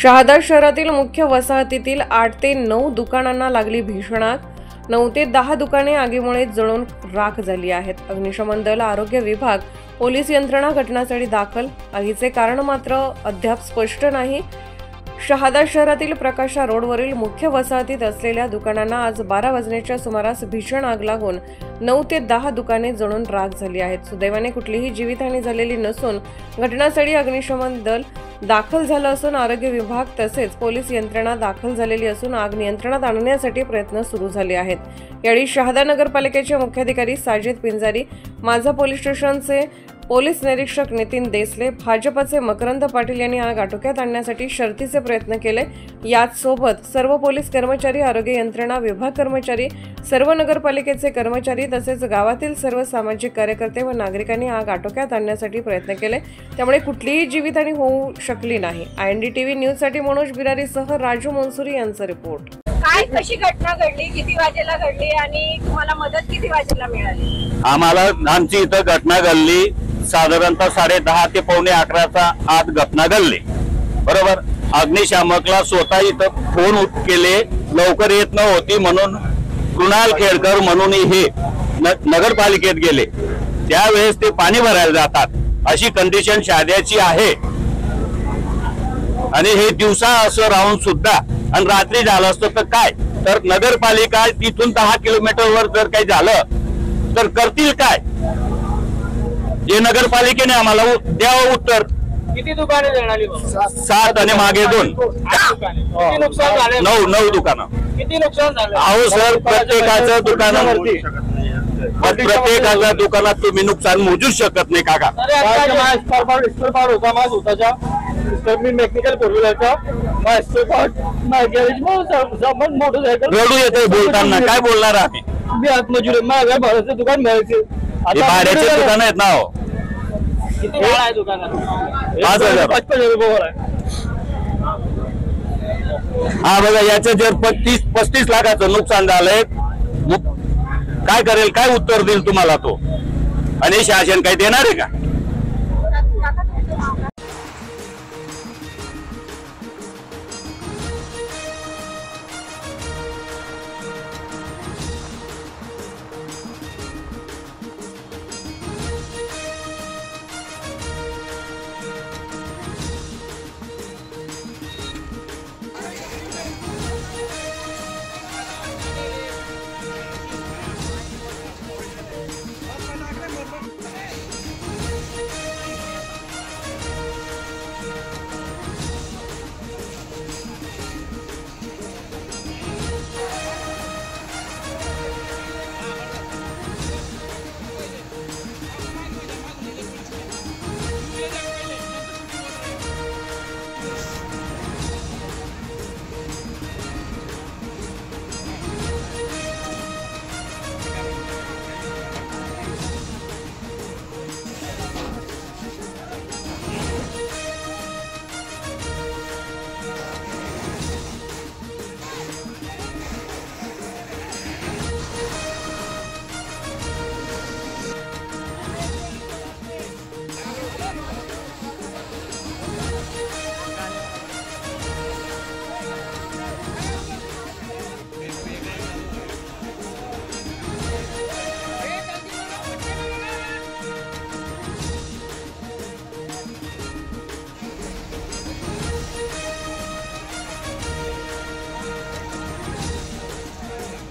शहादा शहरातील मुख्य वसाहतीतील 8 ते 9 दुकानांना लागली भीषण आग। 9 ते 10 दुकाने आगीमुळे जळून राख झाली आहेत। अग्निशमन दल, आरोग्य विभाग, पोलीस यंत्रणा घटनास्थळी दाखल। आगीचे कारण मात्र अद्याप स्पष्ट नाही। शहादा शहरातील प्रकाशा रोडवरील मुख्य वसाहतीत असलेल्या दुकानांना आज 12 वाजण्याच्या सुमारास भीषण आग लागून 9 ते 10 दुकाने जळून राख झाली आहेत। सुदैवाने कुठलीही जीवितहानी झालेली नसून घटनास्थळी अग्निशमन दल दाखल झालं असून आरोग्य विभाग तसेच पोलीस यंत्रणा दाखल झालेली असून आग नियंत्रणात आणण्यासाठी प्रयत्न सुरू झाले आहेत। यावेळी शहादा नगरपालिकेचे मुख्याधिकारी साजिद पिंजारी, माझा पोलीस स्टेशनचे पोलीस निरीक्षक नितीन देसले, भाजपचे मकरंद पाटील यांनी आग आटोक्यात आणण्यासाठी शर्थीचे प्रयत्न केले। याच सोबत सर्व पोलीस कर्मचारी, आरोग्य यंत्रणा विभाग कर्मचारी, सर्व नगरपालिकेचे कर्मचारी तसेच गावातील सर्व सामाजिक कार्यकर्ते व नागरिकांनी आग आटोक्यात आणण्यासाठी प्रयत्न केले। त्यामुळे कुठलीही जीवितहानी होऊ शकली नाही। INDTV न्यूजसाठी मनोज बिरारीसह राजू मनसुरी यांचा रिपोर्ट। काय कशी घटना घडली, किती वाजेला घडली आणि तुम्हाला मदत किती वाजेला मिळाली? आम्हाला आमची इथं घटना घडली साधारणतः 10:30 ते 11:45 आत घटना घडली। बरोबर, अग्निशामकला स्वतः इथं फोन केले, लवकर येत नव्हती म्हणून कृणाल खेडकर म्हणून हे नगरपालिकेत गेले। त्यावेळेस ते पाणी भरायला जातात अशी कंडिशन शहाद्याची आहे आणि हे दिवसा असं राहून सुद्धा आणि रात्री झालं असतं तर काय, तर नगरपालिका तिथून 10 किलोमीटरवर जर काही झालं तर करतील काय? जे नगरपालिकेने आम्हाला द्यावं उत्तर। किती दुकाने जळाली? 7 आणि मागे 2। किती नुकसान झाले? 9 दुकानं। किती नुकसान झालं? अहो सर, प्रत्येकाचं दुकानात तुम्ही नुकसान मोजू शकत नाही काका। मी मेकॅनिकल फोरव्हीलरचा रडू येते बोलताना, काय बोलणार आम्ही? मी आत्मजुरी माझ्या भाड्याचं दुकान भरायचे, भाड्याचे दुकान आहेत ना हो। किती भाडं आहे दुकानात? 5,000। 55,000 रुपये आहे। हा बघा, याचं जर 35 लाखाचं नुकसान झालंय, काय करेल, काय उत्तर देईल तुम्हाला तो? आणि शासन काही देणार आहे का?